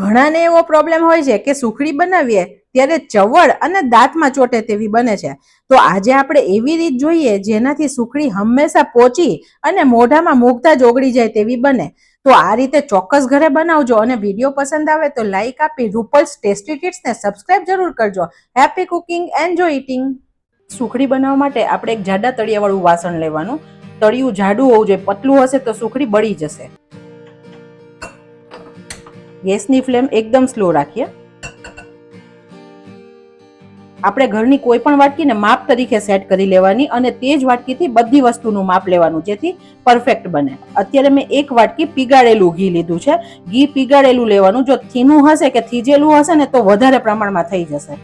ઘણાને એવો પ્રોબ્લેમ હોય છે કે સુખડી બનાવીએ ત્યારે ચવડ અને દાંતમાં ચોટે તેવી બને છે. તો આજે આપણે એવી રીત જોઈએ જેનાથી સુખડી હંમેશા પોચી અને મોઢામાં મૂકતા જ ઓગળી જાય તેવી બને. તો આ રીતે ચોક્કસ ઘરે બનાવજો અને વિડીયો પસંદ આવે તો લાઈક આપી રૂપલ્સ ટેસ્ટી ટિપ્સને સબસ્ક્રાઇબ જરૂર કરજો. Happy cooking, enjoy eating. Sukhdi બનાવવા માટે આપણે એક જાડા તળિયાવાળું વાસણ લેવાનું. તળિયું જાડું હોવું જોઈએ, પતલું હશે તો સુખડી બળી જશે. ગેસની ફ્લેમ એકદમ સ્લો રાખીએ. આપણે ઘરની કોઈ પણ વાટકીને માપ તરીકે સેટ કરી લેવાની અને તે જ વાટકીથી બધી વસ્તુનું માપ લેવાનું જેથી પરફેક્ટ બને. અત્યારે મેં એક વાટકી પીગાળેલું ઘી લીધું છે. ઘી પીગાળેલું લેવાનું. જો થીનું હશે કે થીજેલું હશે ને તો વધારે પ્રમાણમાં થઈ જશે.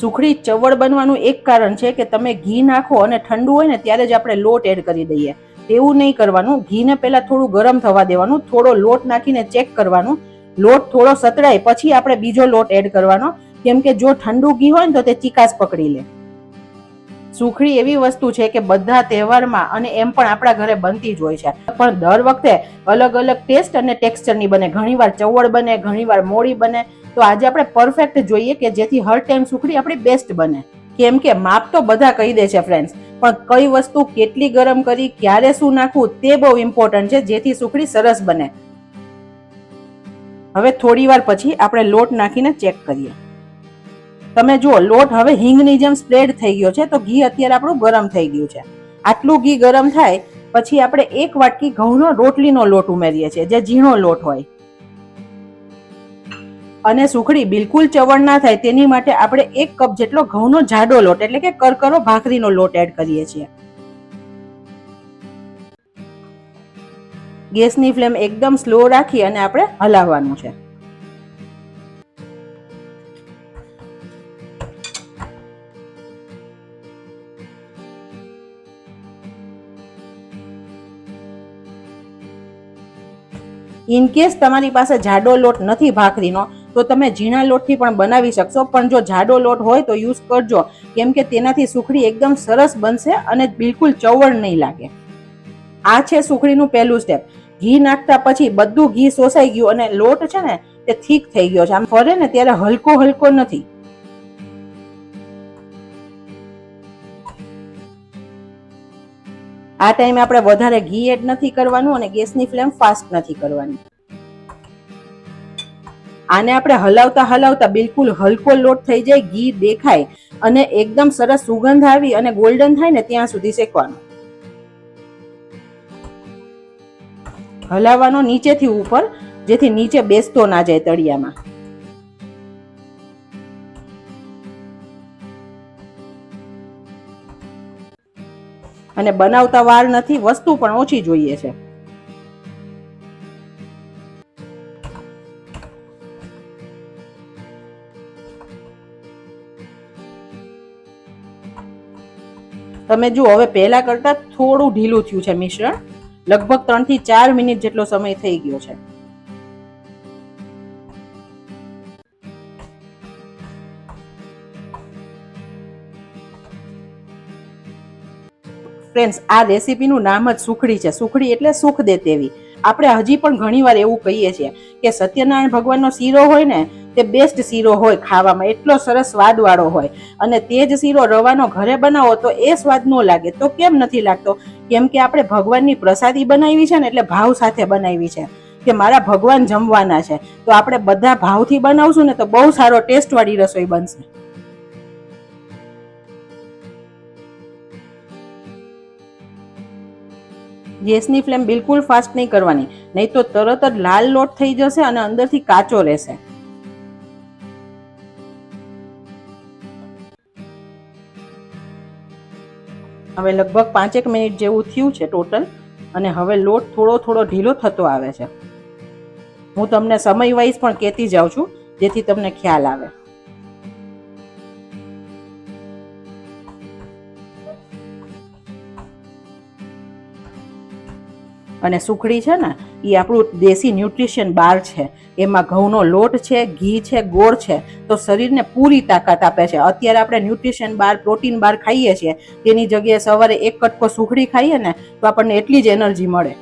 સુખડી ચવડ બનવાનું એક કારણ છે કે તમે ઘી નાખો અને ઠંડુ હોય ને ત્યારે જ આપણે લોટ એડ કરી દઈએ. એવું નહીં કરવાનું. ઘીને પહેલા થોડું ગરમ થવા દેવાનું. થોડો લોટ નાખીને ચેક કરવાનું. લોટ થોડો સતળાય પછી આપણે બીજો લોટ એડ કરવાનો, કેમ કે જો ઠંડુ ઘી હોય ને તો તે ચીકાશ પકડી લે. સુખડી એવી વસ્તુ છે કે બધા તહેવારમાં અને એમ પણ આપણા ઘરે બનતી જ હોય છે, પણ દર વખતે અલગ અલગ ટેસ્ટ અને ટેક્સચરની બને. ઘણીવાર ચવડ બને, ઘણીવાર મોળી બને. તો આજે આપણે પરફેક્ટ જોઈએ કે જેથી હર ટાઈમ સુખડી આપણી બેસ્ટ બને. કેમ કે માપ તો બધા કહી દે છે ફ્રેન્ડ્સ, પણ કઈ વસ્તુ કેટલી ગરમ કરી, ક્યારે શું નાખવું તે બહુ ઇમ્પોર્ટન્ટ છે જેથી સુખડી સરસ બને. હવે થોડી વાર પછી આપણે લોટ નાખીને ચેક કરીએ. તમે જુઓ લોટ હવે હિંગની જેમ સ્પ્રેડ થઈ ગયો છે, તો ઘી અત્યારે આપણું ગરમ થઈ ગયું છે. આટલું ઘી ગરમ થાય પછી આપણે એક વાટકી ઘઉંનો રોટલીનો લોટ ઉમેરીએ છીએ, જે ઝીણો લોટ હોય. અને સુખડી બિલકુલ ચવડ ના થાય તેની માટે આપણે 1 કપ જેટલો ઘઉંનો જાડો લોટ એટલે કે કરકરો ભાખરીનો લોટ એડ કરીએ છીએ. ગેસની ફ્લેમ એકદમ સ્લો રાખી અને આપણે હલાવવાનું છે. ઇન કેસ તમારી પાસે જાડો લોટ નથી ભાખરીનો તો તમે ઝીણા લોટથી પણ બનાવી શકશો, પણ જો જાડો લોટ હોય તો યુઝ કરજો, કેમ કે તેનાથી સુખડી એકદમ સરસ બનશે અને બિલકુલ ચવડ નહીં લાગે. આ છે સુખડીનું પહેલું સ્ટેપ. ઘી નાખતા પછી બધું ઘી શોષાઈ ગયું અને લોટ છે ને તે થીક થઈ ગયો છે. આમ ફરે ને ત્યારે હલકો હલકો નથી. આ ટાઈમે આપણે વધારે ઘી એડ નથી કરવાનું અને ગેસની ફ્લેમ ફાસ્ટ નથી કરવાની. આને આપણે હલાવતા હલાવતા બિલકુલ હલકો લોટ થઈ જાય, ઘી દેખાય અને એકદમ સરસ સુગંધ આવી અને ગોલ્ડન થાય ને ત્યાં સુધી શેકવાનું. હલાવવાનો નીચેથી ઉપર, જેથી નીચે બેસતો ના જાય તળિયામાં. અને બનાવતા વાર નથી, વસ્તુ પણ ઓછી જોઈએ છે. તમે જુઓ હવે પહેલા કરતા થોડું ઢીલું થયું છે મિશ્રણ. લગભગ 3 થી 4 મિનિટ જેટલો સમય થઈ ગયો છે. ફ્રેન્ડ્સ, આ રેસીપીનું નામ જ સુખડી છે. સુખડી એટલે સુખ દે તેવી. આપણે હજી પણ ઘણીવાર એવું કહીએ છીએ કે સત્યનારાયણ ભગવાનનો શીરો હોય ને તે બેસ્ટ શીરો હોય ખાવામાં, એટલો સરસ સ્વાદવાળો હોય. અને તે જ શીરો રવાનો ઘરે બનાવો તો એ સ્વાદ ન લાગે. તો કેમ નથી લાગતો? કેમ કે આપણે ભગવાનની પ્રસાદી બનાવી છે ને, એટલે ભાવ સાથે બનાવી છે કે મારા ભગવાન જમવાના છે. તો આપણે બધા ભાવથી બનાવશું ને તો બહુ સારો ટેસ્ટ વાળી રસોઈ બનશે. ગેસની ફ્લેમ બિલકુલ ફાસ્ટ નહીં કરવાની, નહીં તો તરત જ લાલ લોટ થઈ જશે અને અંદરથી કાચો રહેશે. હવે લગભગ 5 મિનિટ જેવું થયું છે ટોટલ, અને હવે લોટ થોડો થોડો ઢીલો થતો આવે છે. હું તમને સમય વાઇઝ પણ કહેતી જાઉં છું જેથી તમને ખ્યાલ આવે. અને સુખડી છે ને એ આપણું દેશી ન્યુટ્રિશન બાર છે. એમાં ઘઉંનો લોટ છે, ઘી છે, ગોળ છે, તો શરીરને પૂરી તાકાત આપે છે. અત્યારે આપણે ન્યુટ્રિશન બાર, પ્રોટીન બાર ખાઈએ છીએ, તેની જગ્યાએ સવારે 1 કટકો સુખડી ખાઈએ ને તો આપણને એટલી જ એનર્જી મળે.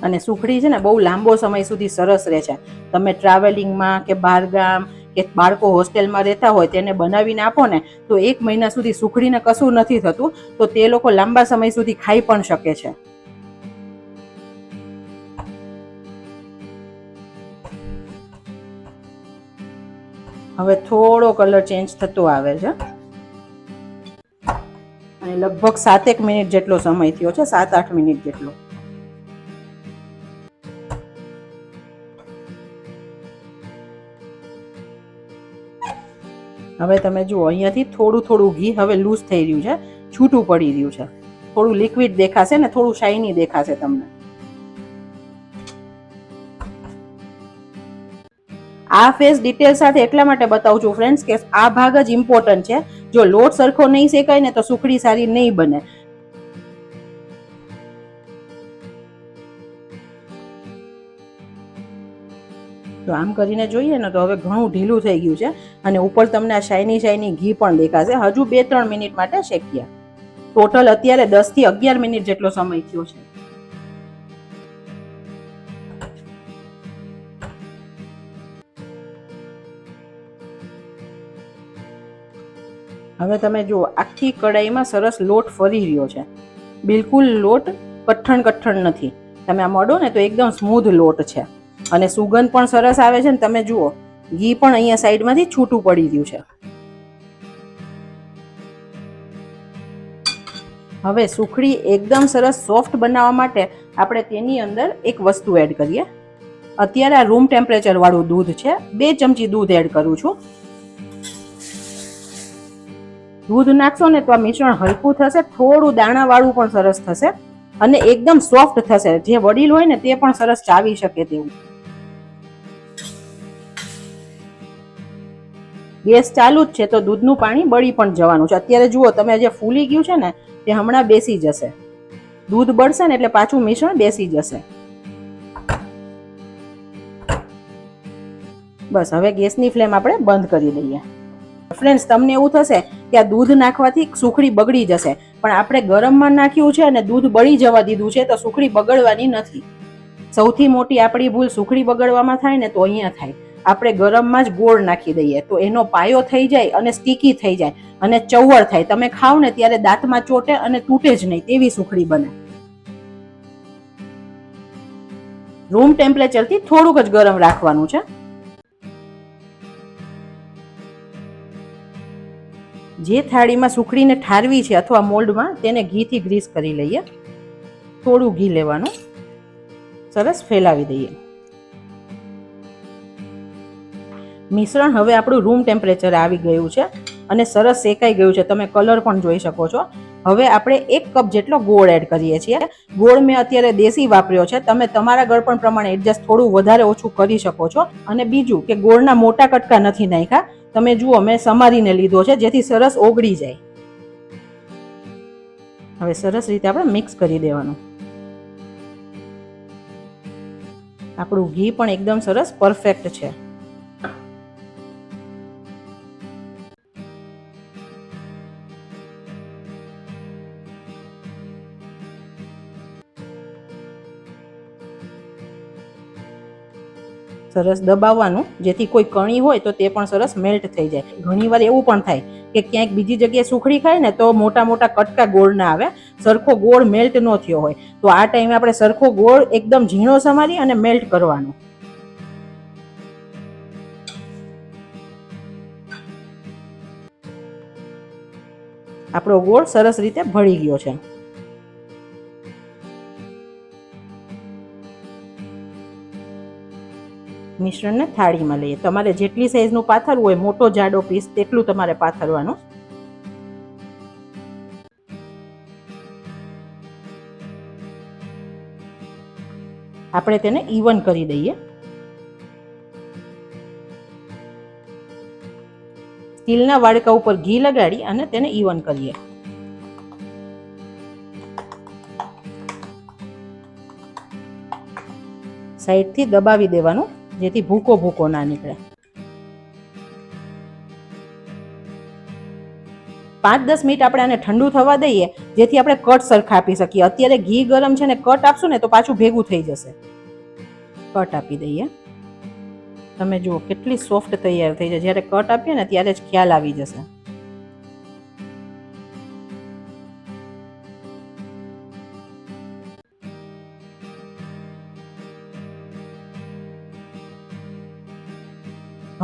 અને સુખડી છે ને બહુ લાંબો સમય સુધી સરસ રહે છે. તમે ટ્રાવેલિંગમાં કે બહારગામ કે બાળકો હોસ્ટેલમાં રહેતા હોય તેને બનાવીને આપો ને તો 1 મહિના સુધી સુખડીને કશું નથી થતું, તો તે લોકો લાંબા સમય સુધી ખાઈ પણ શકે છે. હવે થોડો કલર ચેન્જ થતો આવે છે અને લગભગ 7-1 મિનિટ જેટલો સમય થયો છે, 7-8 મિનિટ જેટલો. હવે તમે જુઓ અહીંયાથી થોડું થોડું ઘી હવે લૂઝ થઈ રહ્યું છે, છૂટું પડી રહ્યું છે, થોડું લિક્વિડ દેખાશે ને થોડું શાઇની દેખાશે તમને. આ ફેસ ડિટેલ સાથે એટલા માટે બતાવું છું ફ્રેન્ડ્સ કે આ ભાગ જ ઇમ્પોર્ટન્ટ છે. જો લોટ સરખો નહીં શેકાય ને તો સુખડી સારી નહીં બને. તો આમ કરીને જોઈએ ને તો હવે ઘણું ઢીલું થઈ ગયું છે અને ઉપર તમને આ શાઇની ઘી પણ દેખાશે. હજુ 2-3 મિનિટ માટે શેકીએ. ટોટલ અત્યારે 10 થી 11 મિનિટ જેટલો સમય થયો છે. હવે તમે જુઓ આખી કડાઈમાં સરસ લોટ ફરી રહ્યો છે, બિલકુલ લોટ કઠણ નથી. તમે આ મળો ને તો એકદમ સ્મૂધ લોટ છે અને સુગંધ પણ સરસ આવે છે ને તમે જુઓ ઘી પણ અહીંયા સાઈડમાંથી છૂટું પડી રહ્યું છે. હવે સુખડી એકદમ સરસ સોફ્ટ બનાવવા માટે આપણે તેની અંદર એક વસ્તુ એડ કરીએ. અત્યારે આ રૂમ ટેમ્પરેચર વાળું દૂધ છે, 2 ચમચી દૂધ એડ કરું છું. દૂધ નાખશો ને તો આ મિશ્રણ હલકું થશે, થોડું દાણા વાળું પણ સરસ થશે અને એકદમ સોફ્ટ થશે. જે વડીલ હોય ને તે પણ સરસ ચાવી શકે તેવું. ગેસ ચાલુ જ છે તો દૂધનું પાણી બળી પણ જવાનું છે. અત્યારે જુઓ તમે જે ફૂલી ગયું છે ને તે હમણાં બેસી જશે. દૂધ બળશે ને એટલે પાછું મિશ્રણ બેસી જશે. બસ હવે ગેસની ફ્લેમ આપણે બંધ કરી દઈએ. ફ્રેન્ડ્સ તમને એવું થશે કે આ દૂધ નાખવાથી સુખડી બગડી જશે, પણ આપણે ગરમમાં નાખ્યું છે અને દૂધ બળી જવા દીધું છે તો સુખડી બગડવાની નથી. સૌથી મોટી આપણી ભૂલ સુખડી બગડવામાં થાય ને તો અહીંયા થાય. આપણે ગરમમાં જ ગોળ નાખી દઈએ તો એનો પાયો થઈ જાય અને સ્ટીકી થઈ જાય અને ચવળ થાય. તમે ખાવ ને ત્યારે દાંતમાં ચોટે અને તૂટે જ નહીં તેવી સુખડી બને. રૂમ ટેમ્પરેચરથી થોડુંક જ ગરમ રાખવાનું છે. જે થાળીમાં સુખડીને ઠારવી છે અથવા મોલ્ડમાં તેને ઘીથી ગ્રીસ કરી લઈએ. થોડું ઘી લેવાનું, સરસ ફેલાવી દઈએ. મિશ્રણ હવે આપણું રૂમ ટેમ્પરેચર આવી ગયું છે અને સરસ શેકાઈ ગયું છે. તમે કલર પણ જોઈ શકો છો. હવે આપણે 1 કપ જેટલો ગોળ એડ કરીએ છીએ. ગોળ મેં અત્યારે દેશી વાપર્યો છે, તમે તમારા ગળપણ પ્રમાણે એડજસ્ટ થોડું વધારે ઓછું કરી શકો છો. અને બીજું કે ગોળના મોટા કટકા નથી નાખ્યા, તમે જુઓ મેં સમારીને લીધો છે જેથી સરસ ઓગળી જાય. હવે સરસ રીતે આપણે મિક્સ કરી દેવાનું. આપણું ઘી પણ એકદમ સરસ પરફેક્ટ છે. સરસ દબાવવાનું જેથી કોઈ કણી હોય તો તે પણ સરસ મેલ્ટ થઈ જાય. ઘણીવાર એવું પણ થાય કે ક્યાંક બીજી જગ્યાએ સુખડી ખાય ને તો મોટા મોટા કટકા ગોળ ના આવે, સરખો ગોળ મેલ્ટ ન થયો હોય. તો આ ટાઈમે આપણે સરખો ગોળ એકદમ ઝીણો સમારી અને મેલ્ટ કરવાનો. આપણો ગોળ સરસ રીતે ભળી ગયો છે. મિશ્રણને થાળીમાં લઈએ. તમારે જેટલી સાઈઝનું પાથરવું હોય, મોટો જાડો પીસ તેટલું તમારે પાથરવાનું. આપણે તેને ઇવન કરી દઈએ. સ્ટીલના વાડકા ઉપર ઘી લગાડી અને તેને ઇવન કરીએ. સાઈડથી દબાવી દેવાનું જેથી ભૂકો ભૂકો ના નીકળે. 5-10 મિનિટ આપણે આને ઠંડુ થવા દઈએ જેથી આપણે કટ સરખા આપી શકીએ. અત્યારે ઘી ગરમ છે ને કટ આપશું ને તો પાછું ભેગું થઈ જશે. કટ આપી દઈએ. તમે જુઓ કેટલી સોફ્ટ તૈયાર થઈ જાય. જ્યારે કટ આપીએ ને ત્યારે જ ખ્યાલ આવી જશે.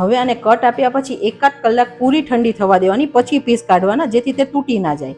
હવે આને કટ આપ્યા પછી 1 કલાક પૂરી ઠંડી થવા દેવાની, પછી પીસ કાઢવાના જેથી તે તૂટી ના જાય.